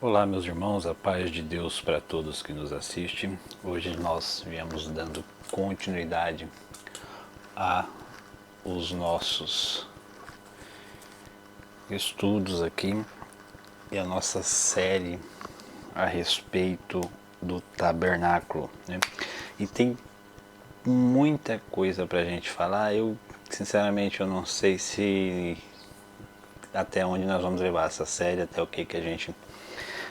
Olá, meus irmãos, a paz de Deus para todos que nos assistem. Hoje nós viemos dando continuidade a os nossos estudos aqui e a nossa série a respeito do tabernáculo, né? E tem muita coisa para a gente falar. Sinceramente, eu não sei se até onde nós vamos levar essa série, até o que a gente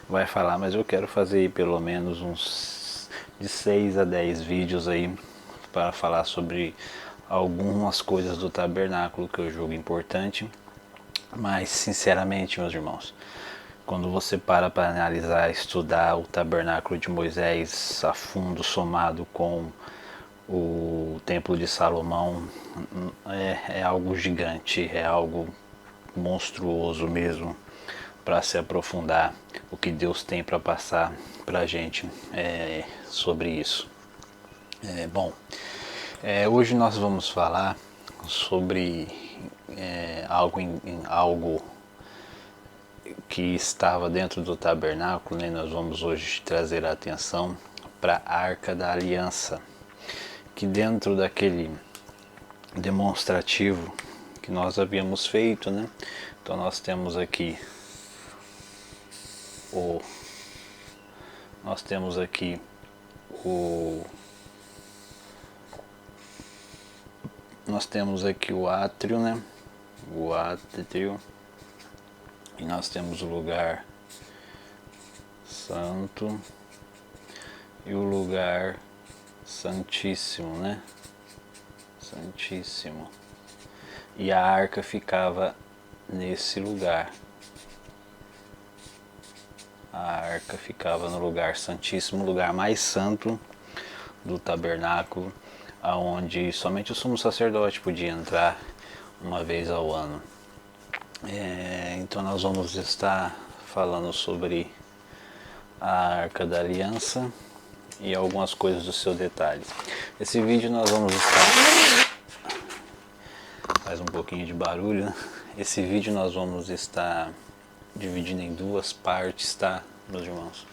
vai falar, mas eu quero fazer aí pelo menos uns de 6 a 10 vídeos aí para falar sobre algumas coisas do tabernáculo que eu julgo importante. Mas sinceramente, meus irmãos, quando você para analisar, estudar o tabernáculo de Moisés a fundo, somado com o templo de Salomão, é algo gigante, é algo monstruoso mesmo para se aprofundar o que Deus tem para passar para a gente sobre isso. Hoje nós vamos falar sobre algo que estava dentro do tabernáculo, né? Nós vamos hoje trazer a atenção para a Arca da Aliança, que dentro daquele demonstrativo que nós havíamos feito, né? Então nós temos aqui o átrio, né? O átrio, e nós temos o lugar santo e o lugar santíssimo, né? Santíssimo. E a arca ficava nesse lugar. A arca ficava no lugar santíssimo, lugar mais santo do tabernáculo, aonde somente o sumo sacerdote podia entrar uma vez ao ano. Então nós vamos estar falando sobre a Arca da Aliança e algumas coisas do seu detalhe. Esse vídeo nós vamos estar... Faz um pouquinho de barulho, né? Esse vídeo nós vamos estar dividindo em duas partes, tá, meus irmãos?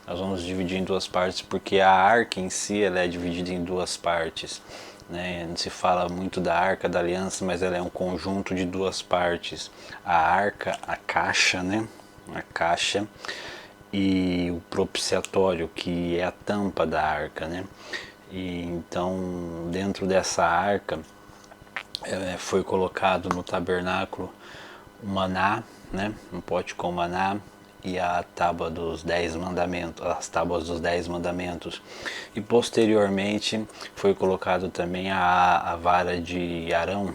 Nós vamos dividir em duas partes porque a arca em si ela é dividida em duas partes, né? Não se fala muito da Arca da Aliança, mas ela é um conjunto de duas partes. A arca, a caixa, né? A caixa e o propiciatório, que é a tampa da arca, né? E então dentro dessa arca foi colocado no tabernáculo o maná, né? Um pote com maná e a tábua dos 10 mandamentos, as tábuas dos 10 mandamentos. E posteriormente foi colocado também a vara de Arão,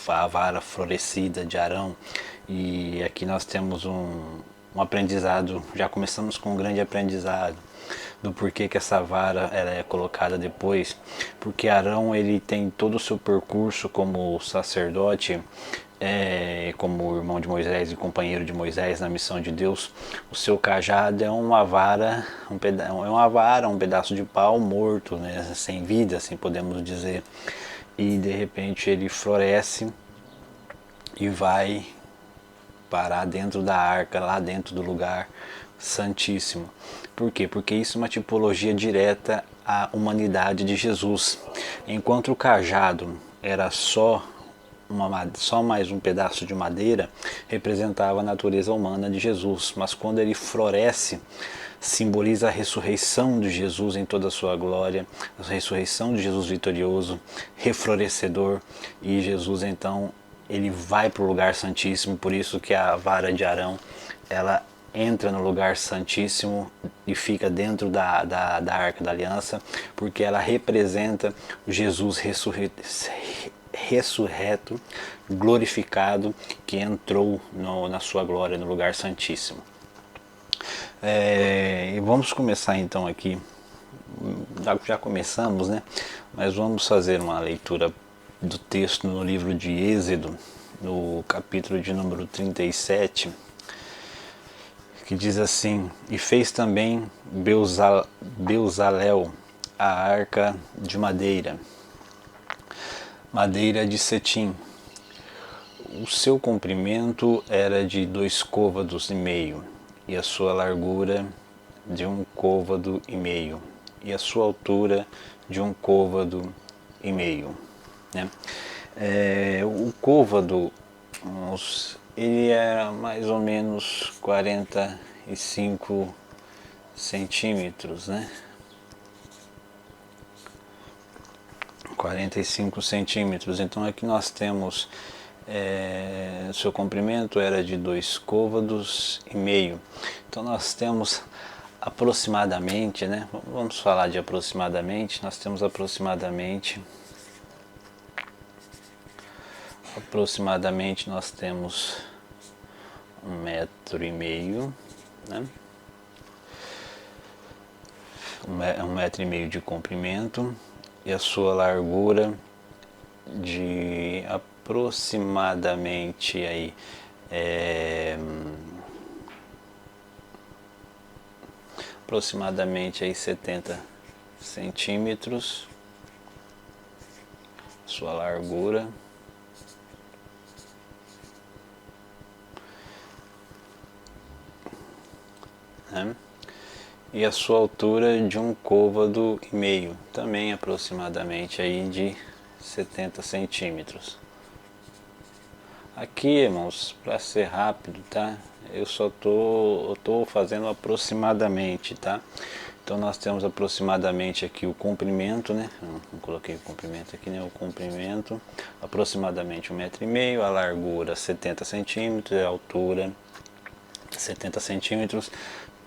a vara florescida de Arão. E aqui nós temos um aprendizado, já começamos com um grande aprendizado do porquê que essa vara ela é colocada depois, porque Arão ele tem todo o seu percurso como sacerdote, como irmão de Moisés e companheiro de Moisés na missão de Deus. O seu cajado é uma vara, um pedaço de pau morto, né, sem vida, assim podemos dizer, e de repente ele floresce e vai parar dentro da arca, lá dentro do lugar santíssimo. Por quê? Porque isso é uma tipologia direta à humanidade de Jesus. Enquanto o cajado era só mais um pedaço de madeira, representava a natureza humana de Jesus, mas quando ele floresce, simboliza a ressurreição de Jesus em toda a sua glória, a ressurreição de Jesus vitorioso, reflorescedor, e Jesus então ele vai para o lugar santíssimo. Por isso que a vara de Arão ela entra no lugar santíssimo e fica dentro da Arca da Aliança, porque ela representa o Jesus ressurreto, glorificado, que entrou na sua glória no lugar santíssimo. E vamos começar então aqui, já começamos, né? Mas vamos fazer uma leitura do texto no livro de Êxodo, no capítulo de número 37, que diz assim: e fez também Bezalel a arca de madeira de cetim. O seu comprimento era de 2 côvados e meio, e a sua largura de 1,5 côvado, e a sua altura de 1,5 côvado, né? O côvado, ele era mais ou menos 45 centímetros, né? 45 centímetros. Então aqui nós temos seu comprimento era de 2,5 côvados. Então nós temos aproximadamente, né? Vamos falar de aproximadamente. Nós temos aproximadamente nós temos 1,5 m, né? 1,5 m de comprimento, e a sua largura de aproximadamente aí aproximadamente aí 70 centímetros, sua largura, né? E a sua altura de 1,5 côvado, também aproximadamente aí de 70 centímetros. Aqui, irmãos, para ser rápido, tá? Eu só tô fazendo aproximadamente, tá? Então nós temos aproximadamente aqui o comprimento, né? Não coloquei o comprimento aqui, né? O comprimento aproximadamente 1,5 m, a largura 70 centímetros, a altura 70 centímetros.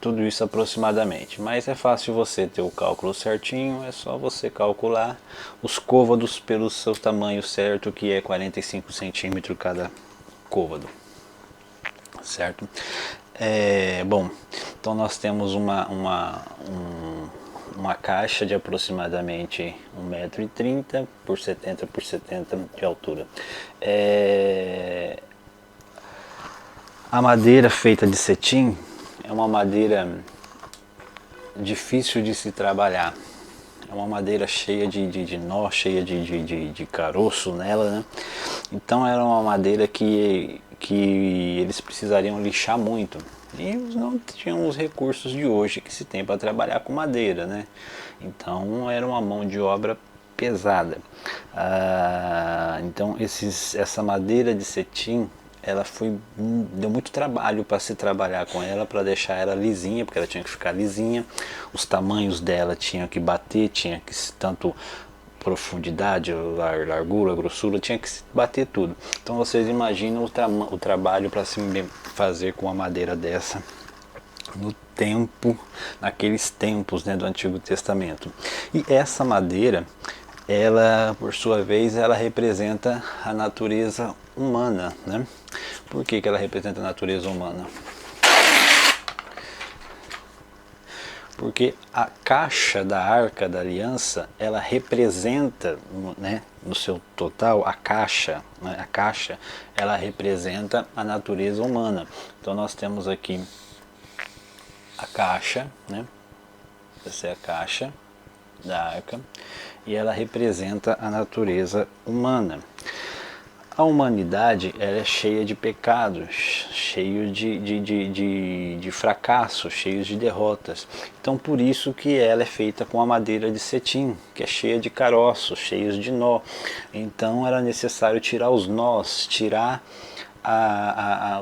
Tudo isso aproximadamente, mas é fácil você ter o cálculo certinho, é só você calcular os côvados pelo seu tamanho certo, que é 45 centímetros cada côvado, certo? Bom, então nós temos uma caixa de aproximadamente 1,30 m por 70 por 70 de altura. A madeira feita de cetim é uma madeira difícil de se trabalhar. É uma madeira cheia de nó, cheia de caroço nela, né? Então era uma madeira que eles precisariam lixar muito. E eles não tinham os recursos de hoje que se tem para trabalhar com madeira, né? Então era uma mão de obra pesada. Então essa madeira de cetim, ela deu muito trabalho para se trabalhar com ela, para deixar ela lisinha, porque ela tinha que ficar lisinha, os tamanhos dela tinham que bater, tinha que tanto profundidade, largura, grossura, tinha que bater tudo. Então vocês imaginam o trabalho para se fazer com uma madeira dessa naqueles tempos, né, do Antigo Testamento. E essa madeira, ela, por sua vez, ela representa a natureza humana, né? Por que ela representa a natureza humana? Porque a caixa da Arca da Aliança, ela representa, né, no seu total, a caixa, né, ela representa a natureza humana. Então nós temos aqui a caixa, né? Essa é a caixa da Arca, e ela representa a natureza humana. A humanidade, ela é cheia de pecados, cheio de fracassos, cheio de derrotas. Então por isso que ela é feita com a madeira de cetim, que é cheia de caroços, cheios de nó. Então era necessário tirar os nós, tirar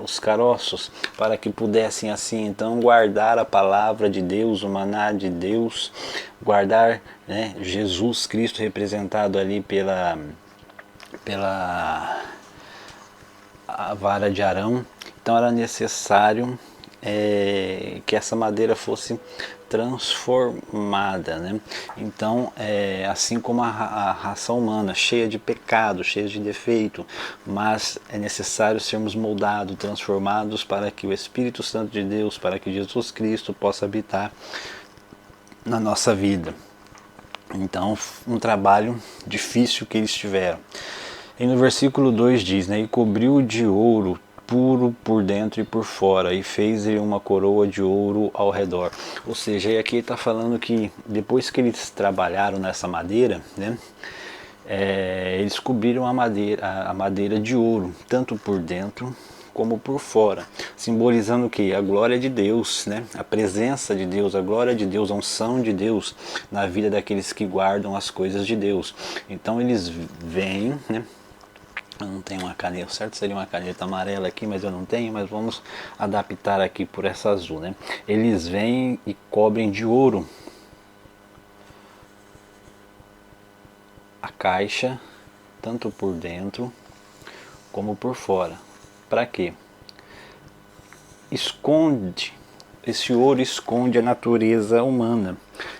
os caroços, para que pudessem assim então guardar a palavra de Deus, o maná de Deus, guardar, né, Jesus Cristo representado ali pela a vara de Arão. Então era necessário que essa madeira fosse transformada, né? Então, assim como a raça humana, cheia de pecado, cheia de defeito, mas é necessário sermos moldados, transformados, para que o Espírito Santo de Deus, para que Jesus Cristo possa habitar na nossa vida. Então, um trabalho difícil que eles tiveram. E no versículo 2 diz, né, e cobriu de ouro puro por dentro e por fora, e fez-lhe uma coroa de ouro ao redor. Ou seja, aqui está falando que depois que eles trabalharam nessa madeira, né, eles cobriram a madeira de ouro, tanto por dentro como por fora, simbolizando o que? A glória de Deus, né? A presença de Deus, a glória de Deus, a unção de Deus na vida daqueles que guardam as coisas de Deus. Então eles vêm, né? Eu não tenho uma caneta, certo seria uma caneta amarela aqui, mas eu não tenho, mas vamos adaptar aqui por essa azul, né? Eles vêm e cobrem de ouro a caixa, tanto por dentro como por fora. Para quê? Esse ouro esconde a natureza humana.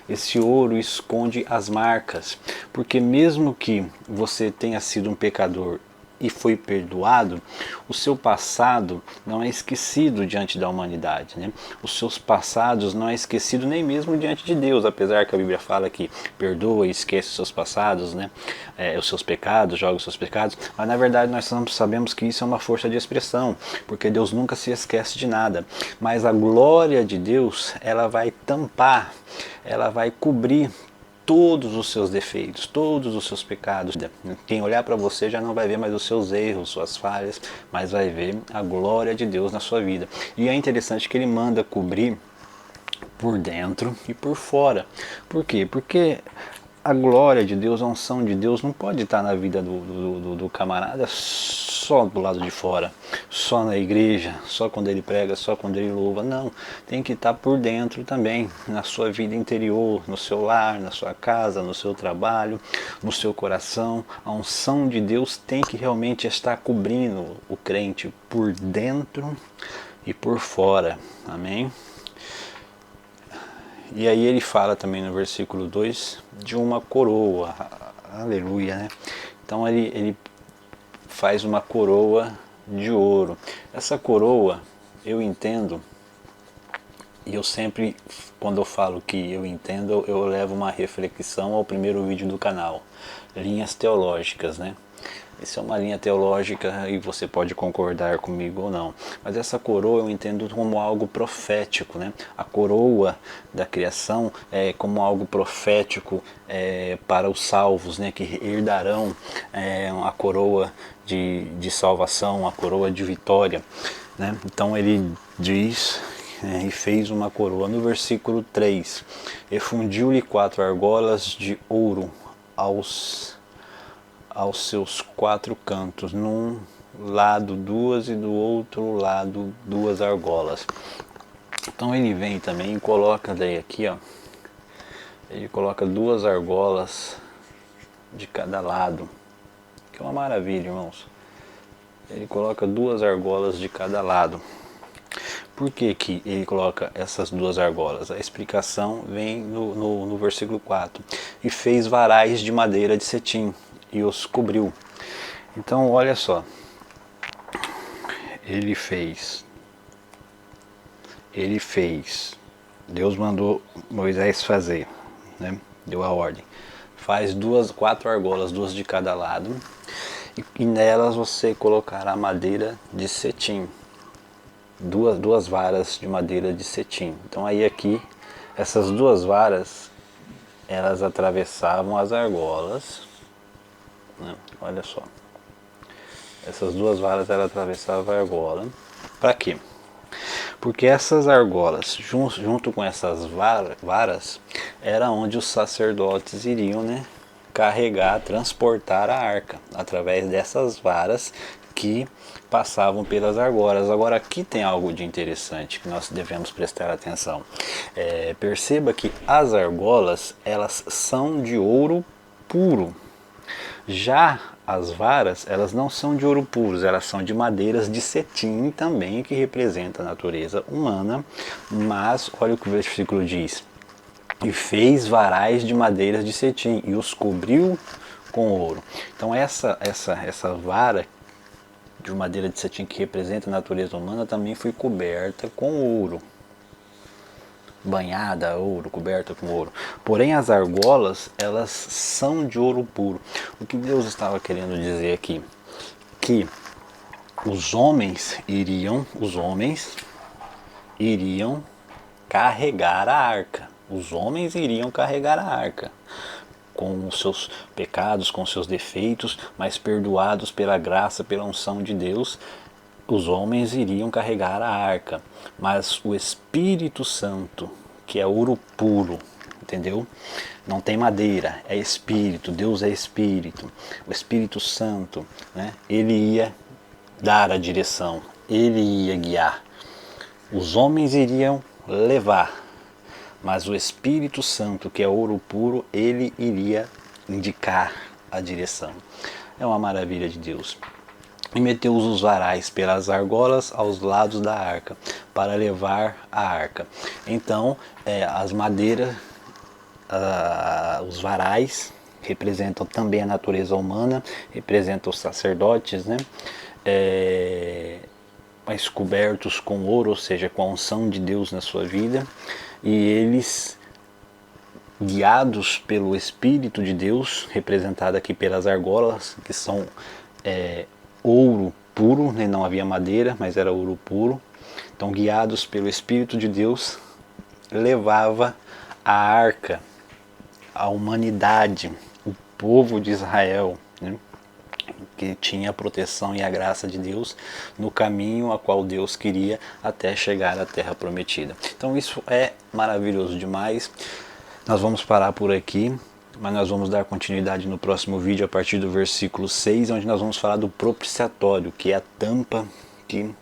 Esse ouro esconde as marcas. Porque mesmo que você tenha sido um pecador e foi perdoado, o seu passado não é esquecido diante da humanidade, né? Os seus passados não é esquecido nem mesmo diante de Deus, apesar que a Bíblia fala que perdoa e esquece os seus passados, né? Os seus pecados, joga os seus pecados, mas na verdade nós sabemos que isso é uma força de expressão, porque Deus nunca se esquece de nada, mas a glória de Deus, ela vai tampar, ela vai cobrir todos os seus defeitos, todos os seus pecados. Quem olhar para você já não vai ver mais os seus erros, suas falhas, mas vai ver a glória de Deus na sua vida. E é interessante que ele manda cobrir por dentro e por fora. Por quê? Porque a glória de Deus, a unção de Deus não pode estar na vida do camarada só do lado de fora, só na igreja, só quando ele prega, só quando ele louva. Não, tem que estar por dentro também, na sua vida interior, no seu lar, na sua casa, no seu trabalho, no seu coração. A unção de Deus tem que realmente estar cobrindo o crente por dentro e por fora. Amém? E aí ele fala também no versículo 2 de uma coroa, aleluia, né? Então ele faz uma coroa de ouro. Essa coroa, eu entendo, e eu sempre, quando eu falo que eu entendo, eu levo uma reflexão ao primeiro vídeo do canal, linhas teológicas, né? Isso é uma linha teológica e você pode concordar comigo ou não. Mas essa coroa eu entendo como algo profético, né? A coroa da criação é como algo profético para os salvos, né? Que herdarão a coroa de salvação, a coroa de vitória, né? Então ele diz... e fez uma coroa. No versículo 3, e fundiu-lhe 4 argolas de ouro aos seus 4 cantos, num lado 2 e do outro lado 2 argolas. Então ele vem também e coloca daí aqui, ó, ele coloca 2 argolas de cada lado, que é uma maravilha, irmãos. Ele coloca 2 argolas de cada lado. Por que que ele coloca essas 2 argolas? A explicação vem no versículo 4. E fez varais de madeira de cetim e os cobriu. Então olha só, ele fez, Deus mandou Moisés fazer, né? Deu a ordem, faz 4 argolas, 2 de cada lado, e nelas você colocará madeira de cetim, duas varas de madeira de cetim. Então aí aqui, essas 2 varas, elas atravessavam as argolas, né? Olha só, essas 2 varas elas atravessavam a argola. Para quê? Porque essas argolas, junto com essas varas, era onde os sacerdotes iriam, né, carregar, transportar a arca, através dessas varas que passavam pelas argolas. Agora aqui tem algo de interessante que nós devemos prestar atenção. Perceba que as argolas, elas são de ouro puro. Já as varas, elas não são de ouro puros, elas são de madeiras de cetim também, que representa a natureza humana. Mas olha o que o versículo diz: e fez varais de madeiras de cetim e os cobriu com ouro. Então essa vara de madeira de cetim, que representa a natureza humana, também foi coberta com ouro, banhada a ouro, coberta com ouro. Porém as argolas, elas são de ouro puro. O que Deus estava querendo dizer aqui? Que os homens iriam carregar a arca. Os homens iriam carregar a arca, com os seus pecados, com os seus defeitos, mas perdoados pela graça, pela unção de Deus. os homens iriam carregar a arca, mas o Espírito Santo, que é ouro puro, entendeu? Não tem madeira, é Espírito, Deus é Espírito. O Espírito Santo, né? Ele ia dar a direção, ele ia guiar. Os homens iriam levar, mas o Espírito Santo, que é ouro puro, ele iria indicar a direção. É uma maravilha de Deus. E meteu os varais pelas argolas aos lados da arca, para levar a arca. Então, as madeiras, os varais, representam também a natureza humana, representam os sacerdotes, né? Mas cobertos com ouro, ou seja, com a unção de Deus na sua vida. E eles, guiados pelo Espírito de Deus, representado aqui pelas argolas, que são ouro puro, né? Não havia madeira, mas era ouro puro. Então, guiados pelo Espírito de Deus, levava a arca, a humanidade, o povo de Israel, né? Que tinha a proteção e a graça de Deus no caminho a qual Deus queria até chegar à terra prometida. Então isso é maravilhoso demais. Nós vamos parar por aqui, mas nós vamos dar continuidade no próximo vídeo a partir do versículo 6, onde nós vamos falar do propiciatório, que é a tampa que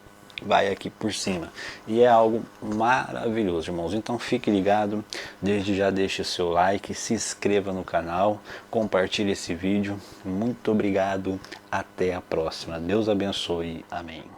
vai aqui por cima. E é algo maravilhoso, irmãos. Então fique ligado, desde já deixe o seu like, se inscreva no canal, compartilhe esse vídeo. Muito obrigado, até a próxima. Deus abençoe. Amém.